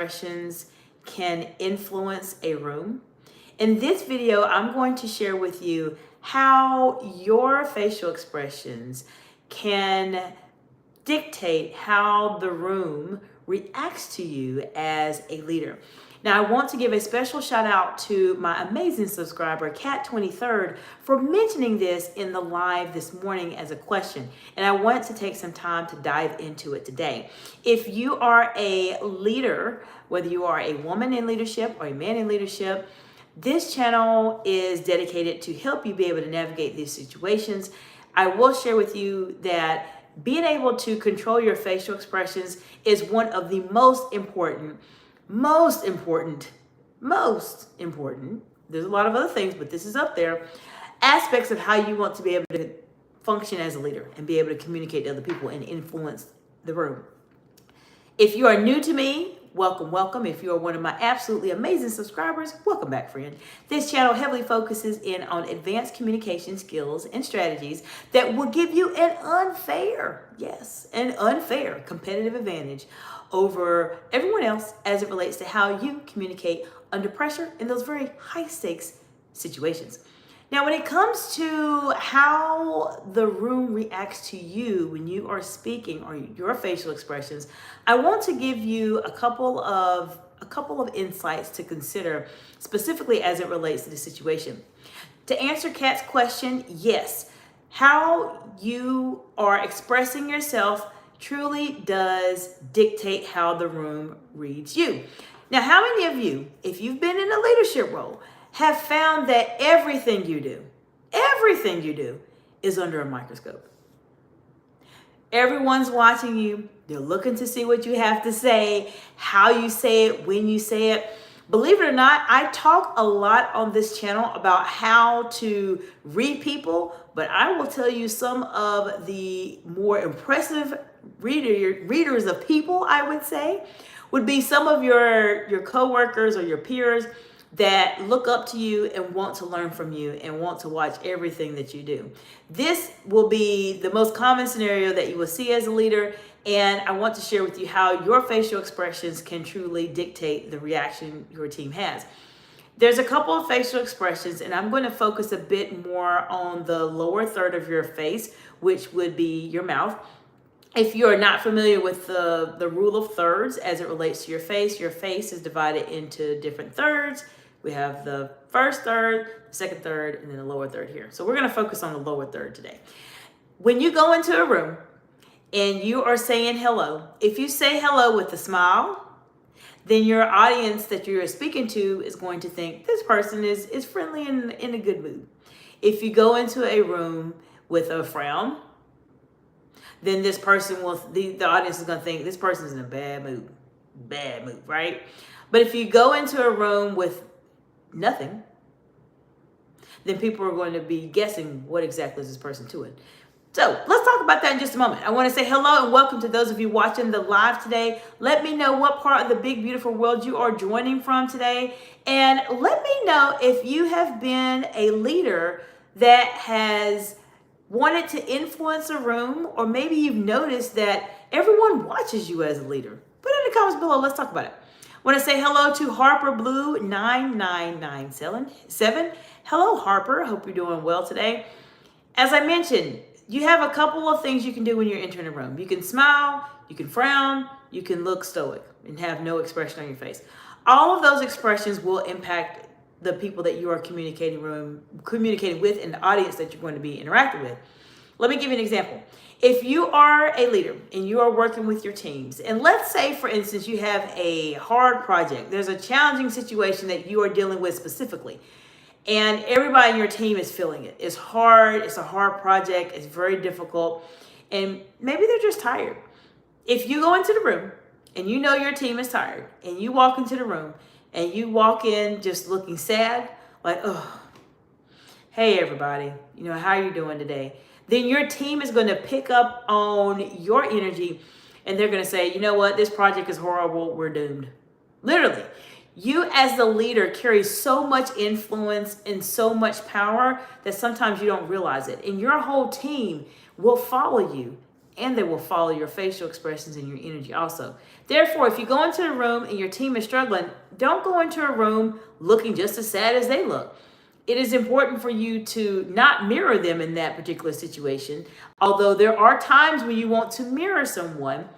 expressions can influence a room. In this video, I'm going to share with you how your facial expressions can dictate how the room reacts to you as a leader. Now, I want to give a special shout out to my amazing subscriber, Cat23rd, for mentioning this in the live this morning as a question. And I want to take some time to dive into it today. If you are a leader, whether you are a woman in leadership or a man in leadership, this channel is dedicated to help you be able to navigate these situations. I will share with you that being able to control your facial expressions is one of the most important, there's a lot of other things, but this is up there, aspects of how you want to be able to function as a leader and be able to communicate to other people and influence the room. If you are new to me, welcome, welcome. If you are one of my absolutely amazing subscribers, welcome back, friend. This channel heavily focuses in on advanced communication skills and strategies that will give you an unfair competitive advantage over everyone else as it relates to how you communicate under pressure in those very high stakes situations. Now, when it comes to how the room reacts to you when you are speaking or your facial expressions, I want to give you a couple of insights to consider specifically as it relates to the situation. To answer Kat's question, yes, how you are expressing yourself truly does dictate how the room reads you. Now, how many of you, if you've been in a leadership role, have found that everything you do is under a microscope? Everyone's watching you. They're looking to see what you have to say, how you say it, when you say it. Believe it or not, I talk a lot on this channel about how to read people, but I will tell you some of the more impressive readers of people, I would say, would be some of your coworkers or your peers that look up to you and want to learn from you and want to watch everything that you do. This will be the most common scenario that you will see as a leader, and I want to share with you how your facial expressions can truly dictate the reaction your team has. There's a couple of facial expressions, and I'm going to focus a bit more on the lower third of your face, which would be your mouth. If you're not familiar with the rule of thirds as it relates to your face is divided into different thirds. We have the first third, the second third, and then the lower third here. So we're going to focus on the lower third today. When you go into a room and you are saying hello, if you say hello with a smile, then your audience that you're speaking to is going to think this person is friendly and in a good mood. If you go into a room with a frown, then this person will, the audience is going to think this person is in a bad mood, right? But if you go into a room with nothing, then people are going to be guessing what exactly is this person doing. So let's talk about that in just a moment. I want to say hello and welcome to those of you watching the live today. Let me know what part of the big, beautiful world you are joining from today. And let me know if you have been a leader that has wanted to influence a room, or maybe you've noticed that everyone watches you as a leader. Put it in the comments below. Let's talk about it. I want to say hello to Harper Blue 9997. Hello, Harper. Hope you're doing well today. As I mentioned, you have a couple of things you can do when you're entering a room. You can smile, you can frown, you can look stoic and have no expression on your face. All of those expressions will impact the people that you are communicating with and the audience that you're going to be interacting with. Let me give you an example. If you are a leader and you are working with your teams, and let's say, for instance, you have a hard project, there's a challenging situation that you are dealing with specifically, and everybody in your team is feeling it. It's hard, it's a hard project, it's very difficult, and maybe they're just tired. If you go into the room and you know your team is tired, and you walk into the room and you walk in just looking sad, like, oh, hey everybody, how are you doing today? Then your team is going to pick up on your energy and they're going to say, you know what, this project is horrible, we're doomed. Literally, you as the leader carry so much influence and so much power that sometimes you don't realize it. And your whole team will follow you and they will follow your facial expressions and your energy also. Therefore, if you go into a room and your team is struggling, don't go into a room looking just as sad as they look. It is important for you to not mirror them in that particular situation, although there are times when you want to mirror someone.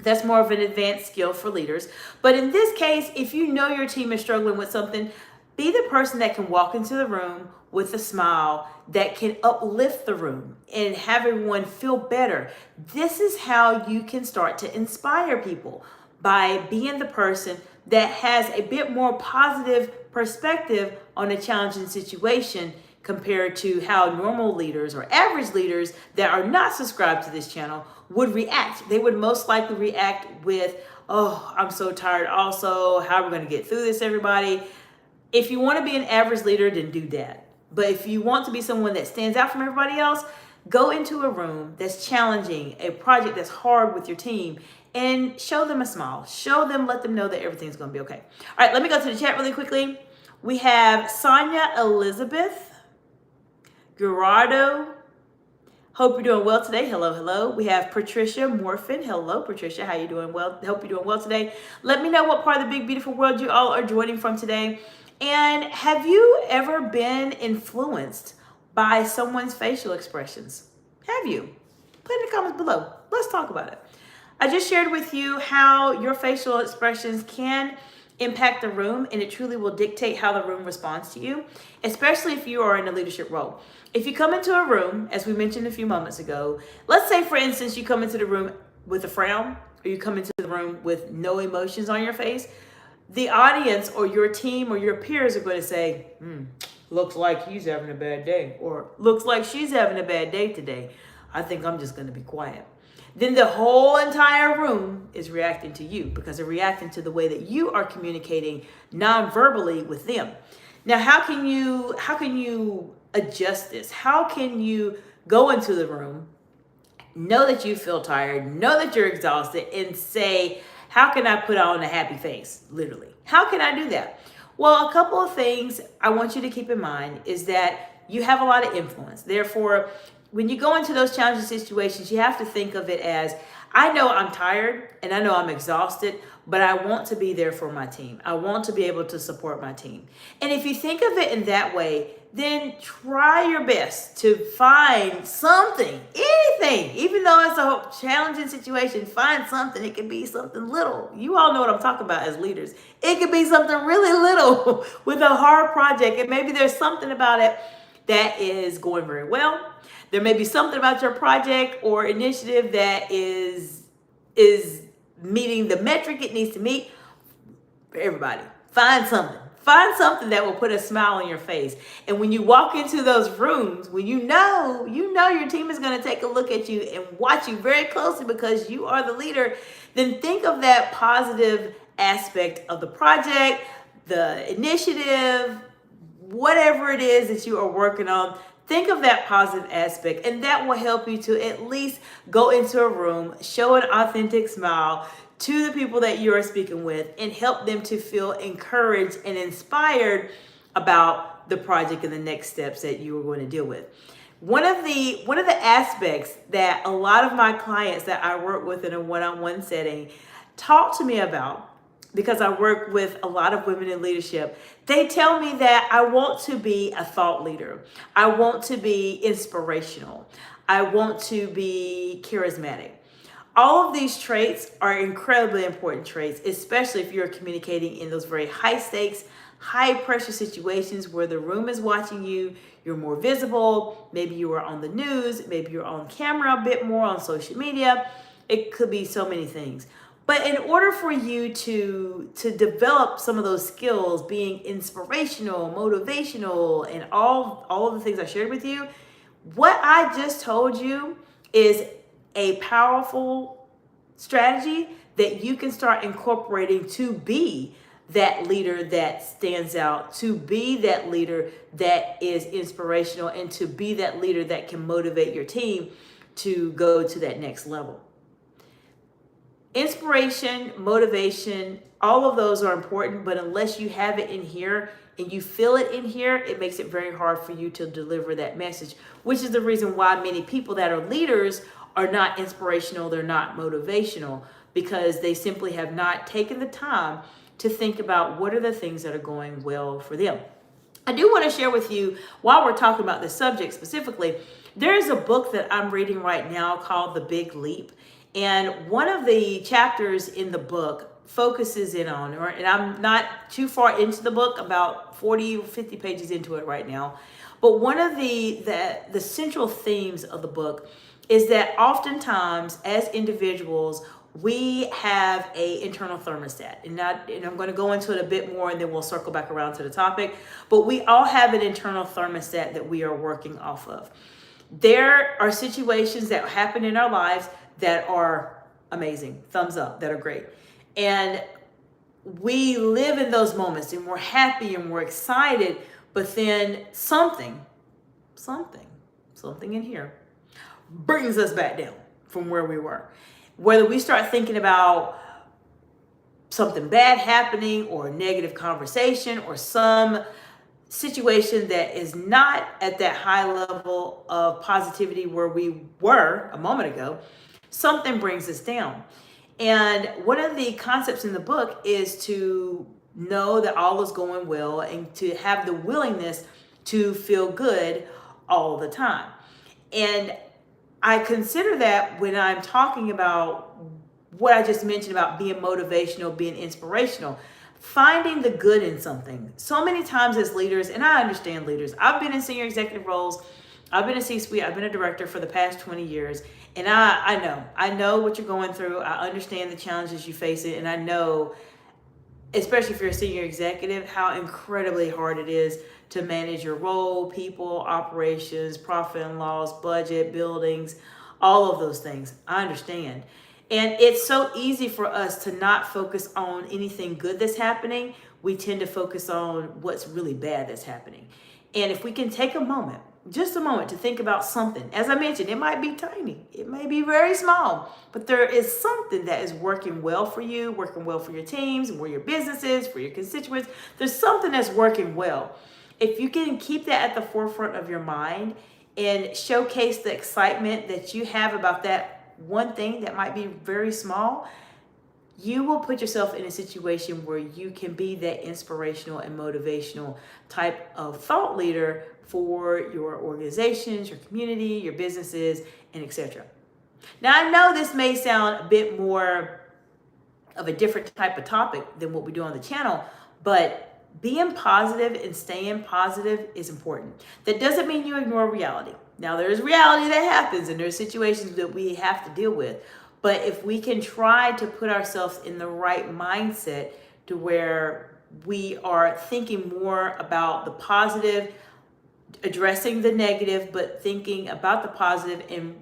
That's more of an advanced skill for leaders. But in this case, if you know your team is struggling with something, be the person that can walk into the room with a smile that can uplift the room and have everyone feel better. This is how you can start to inspire people, by being the person that has a bit more positive perspective on a challenging situation compared to how normal leaders or average leaders that are not subscribed to this channel would react. They would most likely react with, oh, I'm so tired also. How are we going to get through this, everybody? If you want to be an average leader, then do that. But if you want to be someone that stands out from everybody else, go into a room that's challenging, a project that's hard with your team, and show them a smile. Show them, let them know that everything's going to be okay. All right, let me go to the chat really quickly. We have Sonia Elizabeth, Gerardo. Hope you're doing well today. Hello, hello. We have Patricia Morphin. Hello, Patricia. How you doing? Well, hope you're doing well today. Let me know what part of the big, beautiful world you all are joining from today. And have you ever been influenced by someone's facial expressions? Have you? Put in the comments below. Let's talk about it. I just shared with you how your facial expressions can impact the room, and it truly will dictate how the room responds to you, especially if you are in a leadership role. If you come into a room, as we mentioned a few moments ago, let's say, for instance, you come into the room with a frown, or you come into the room with no emotions on your face, the audience or your team or your peers are going to say, looks like he's having a bad day, or looks like she's having a bad day today. I think I'm just going to be quiet. Then the whole entire room is reacting to you because they're reacting to the way that you are communicating non-verbally with them. Now, how can you adjust this? How can you go into the room, know that you feel tired, know that you're exhausted, and say, how can I put on a happy face? Literally. How can I do that? Well, a couple of things I want you to keep in mind is that you have a lot of influence. Therefore, when you go into those challenging situations, you have to think of it as, I know I'm tired and I know I'm exhausted, but I want to be there for my team. I want to be able to support my team. And if you think of it in that way, then try your best to find something, anything, even though it's a challenging situation, find something. It could be something little. You all know what I'm talking about as leaders. It could be something really little with a hard project. And maybe there's something about it that is going very well. There may be something about your project or initiative that is meeting the metric it needs to meet. For everybody, find something. Find something that will put a smile on your face. And when you walk into those rooms, when you know your team is going to take a look at you and watch you very closely because you are the leader, then think of that positive aspect of the project, the initiative, whatever it is that you are working on. Think of that positive aspect, and that will help you to at least go into a room, show an authentic smile to the people that you are speaking with, and help them to feel encouraged and inspired about the project and the next steps that you are going to deal with. One of the aspects that a lot of my clients that I work with in a one-on-one setting talk to me about, because I work with a lot of women in leadership, they tell me that I want to be a thought leader. I want to be inspirational. I want to be charismatic. All of these traits are incredibly important traits, especially if you're communicating in those very high stakes, high pressure situations where the room is watching you, you're more visible, maybe you are on the news, maybe you're on camera a bit more on social media. It could be so many things. But in order for you to develop some of those skills, being inspirational, motivational, and all of the things I shared with you, what I just told you is a powerful strategy that you can start incorporating to be that leader that stands out, to be that leader that is inspirational, and to be that leader that can motivate your team to go to that next level. Inspiration, motivation, all of those are important, but unless you have it in here and you feel it in here, it makes it very hard for you to deliver that message, which is the reason why many people that are leaders are not inspirational, they're not motivational, because they simply have not taken the time to think about what are the things that are going well for them. I do want to share with you, while we're talking about this subject specifically, there is a book that I'm reading right now called The Big Leap. And one of the chapters in the book focuses in on, and I'm not too far into the book, about 40 or 50 pages into it right now. But one of the central themes of the book is that oftentimes as individuals, we have a internal thermostat, and I'm going to go into it a bit more, and then we'll circle back around to the topic. But we all have an internal thermostat that we are working off of. There are situations that happen in our lives that are amazing, thumbs up, that are great, and we live in those moments, and we're happy and we're excited. But then something in here brings us back down from where we were. Whether we start thinking about something bad happening, or a negative conversation, or some situation that is not at that high level of positivity where we were a moment ago, something brings us down. And one of the concepts in the book is to know that all is going well, and to have the willingness to feel good all the time. And I consider that when I'm talking about what I just mentioned about being motivational, being inspirational, finding the good in something. So many times as leaders, and I understand leaders, I've been in senior executive roles, I've been a C-suite, I've been a director for the past 20 years, and I know what you're going through. I understand the challenges you face it, and I know, especially if you're a senior executive, how incredibly hard it is to manage your role, people, operations, profit and loss, budget, buildings, all of those things. I understand. And it's so easy for us to not focus on anything good that's happening. We tend to focus on what's really bad that's happening. And if we can take a moment, just a moment, to think about something, as I mentioned, it might be tiny, it may be very small, but there is something that is working well for you, working well for your teams, and for your businesses, for your constituents. There's something that's working well. If you can keep that at the forefront of your mind and showcase the excitement that you have about that one thing that might be very small, you will put yourself in a situation where you can be that inspirational and motivational type of thought leader for your organizations, your community, your businesses, and etc. Now, I know this may sound a bit more of a different type of topic than what we do on the channel, but being positive and staying positive is important. That doesn't mean you ignore reality. Now, there's reality that happens, and there's situations that we have to deal with. But if we can try to put ourselves in the right mindset to where we are thinking more about the positive, addressing the negative, but thinking about the positive and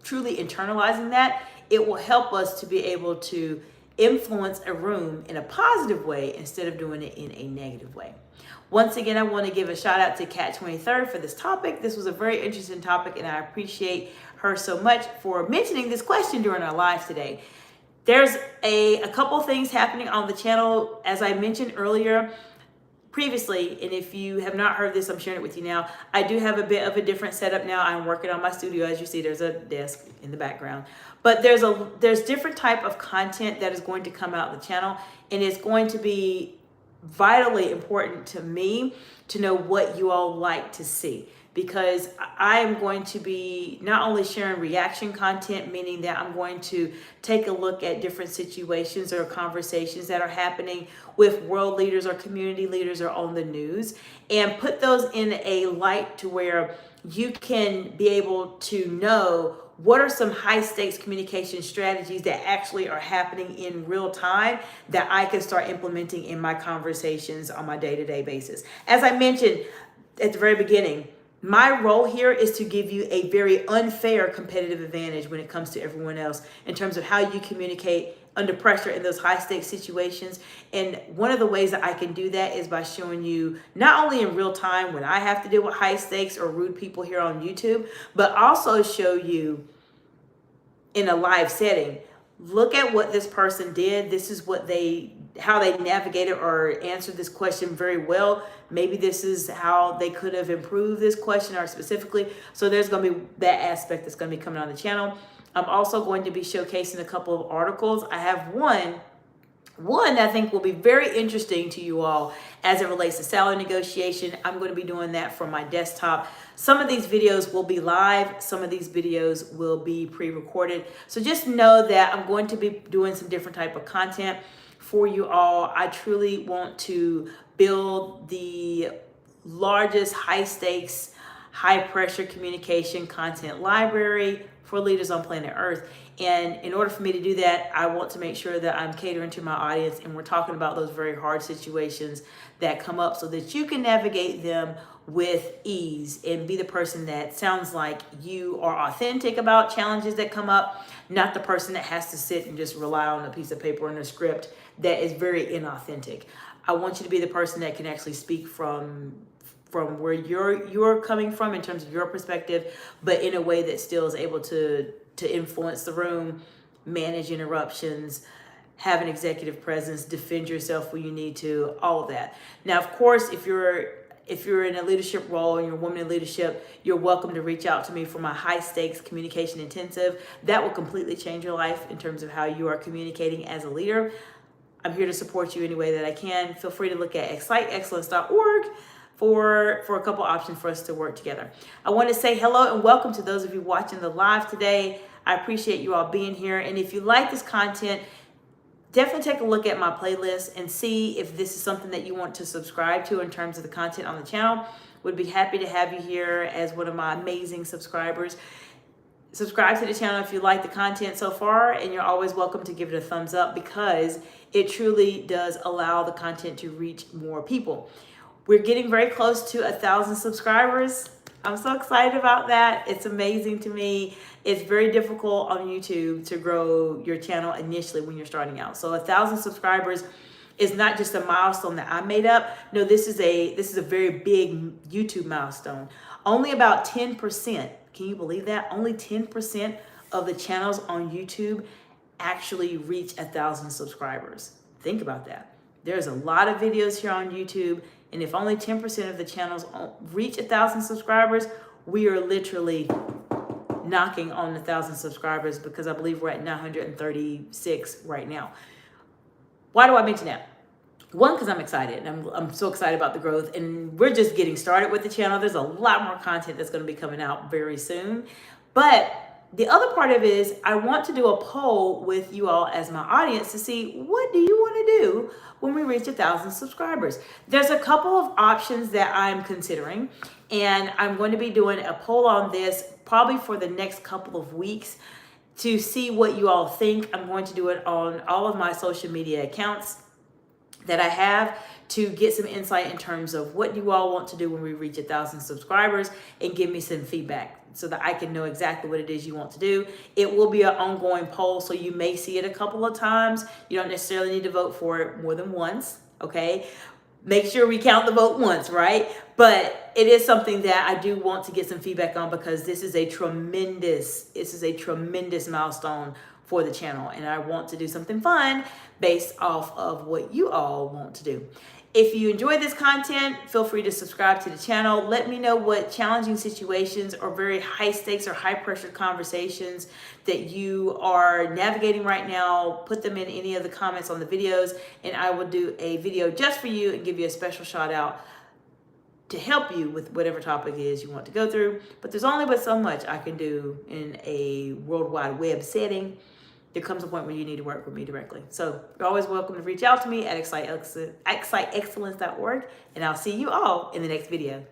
truly internalizing that, it will help us to be able to influence a room in a positive way instead of doing it in a negative way. Once again, I want to give a shout out to Kat 23rd for this topic. This was a very interesting topic, and I appreciate her so much for mentioning this question during our live today. There's a couple things happening on the channel, as I mentioned earlier, previously, and if you have not heard this, I'm sharing it with you now. I do have a bit of a different setup now. I'm working on my studio. As you see, there's a desk in the background, but there's different type of content that is going to come out of the channel, and it's going to be vitally important to me to know what you all like to see, because I am going to be not only sharing reaction content, meaning that I'm going to take a look at different situations or conversations that are happening with world leaders or community leaders or on the news, and put those in a light to where you can be able to know what are some high stakes communication strategies that actually are happening in real time that I can start implementing in my conversations on my day-to-day basis. As I mentioned at the very beginning, my role here is to give you a very unfair competitive advantage when it comes to everyone else in terms of how you communicate under pressure in those high stakes situations. And one of the ways that I can do that is by showing you not only in real time when I have to deal with high stakes or rude people here on YouTube, but also show you in a live setting. Look at what this person did. This is what they navigated or answered this question very well. Maybe this is how they could have improved this question or specifically. So there's going to be that aspect that's going to be coming on the channel. I'm also going to be showcasing a couple of articles. I have one that I think will be very interesting to you all as it relates to salary negotiation. I'm going to be doing that from my desktop. Some of these videos will be live. Some of these videos will be pre-recorded. So just know that I'm going to be doing some different type of content for you all. I truly want to build the largest high stakes, high pressure communication content library for leaders on planet Earth. And in order for me to do that, I want to make sure that I'm catering to my audience and we're talking about those very hard situations that come up so that you can navigate them with ease and be the person that sounds like you are authentic about challenges that come up, not the person that has to sit and just rely on a piece of paper and a script that is very inauthentic. I want you to be the person that can actually speak from where you're coming from in terms of your perspective, but in a way that still is able to influence the room, manage interruptions, have an executive presence, defend yourself when you need to, all of that. Now, of course, if you're in a leadership role and you're a woman in leadership, you're welcome to reach out to me for my high stakes communication intensive. That will completely change your life in terms of how you are communicating as a leader. I'm here to support you any way that I can. Feel free to look at executivecommunication.org for a couple options for us to work together. I want to say hello and welcome to those of you watching the live today. I appreciate you all being here. And if you like this content, definitely take a look at my playlist and see if this is something that you want to subscribe to in terms of the content on the channel. Would be happy to have you here as one of my amazing subscribers. Subscribe to the channel if you like the content so far, and you're always welcome to give it a thumbs up because it truly does allow the content to reach more people. We're getting very close to 1,000 subscribers. I'm so excited about that. It's amazing to me. It's very difficult on YouTube to grow your channel initially when you're starting out. So 1,000 subscribers is not just a milestone that I made up. No, this is a very big YouTube milestone. Only about 10%, can you believe that? Only 10% of the channels on YouTube actually reach 1,000 subscribers. Think about that. There's a lot of videos here on YouTube, and if only 10% of the channels reach 1,000 subscribers, we are literally knocking on 1,000 subscribers because I believe we're at 936 right now. Why do I mention that? One, because I'm excited. I'm so excited about the growth, and we're just getting started with the channel. There's a lot more content that's going to be coming out very soon. But the other part of it is I want to do a poll with you all as my audience to see what do you want to do when we reach 1,000 subscribers. There's a couple of options that I'm considering, and I'm going to be doing a poll on this probably for the next couple of weeks to see what you all think. I'm going to do it on all of my social media accounts that I have to get some insight in terms of what you all want to do when we reach 1,000 subscribers and give me some feedback so that I can know exactly what it is you want to do. It will be an ongoing poll, so you may see it a couple of times. You don't necessarily need to vote for it more than once, okay? Make sure we count the vote once, right? But it is something that I do want to get some feedback on because this is a tremendous milestone for the channel, and I want to do something fun based off of what you all want to do. If you enjoy this content, feel free to subscribe to the channel. Let me know what challenging situations or very high stakes or high pressure conversations that you are navigating right now. Put them in any of the comments on the videos, and I will do a video just for you and give you a special shout out to help you with whatever topic it is you want to go through. But there's only but so much I can do in a World Wide Web setting. There comes a point where you need to work with me directly. So you're always welcome to reach out to me at executivecommunication.org, and I'll see you all in the next video.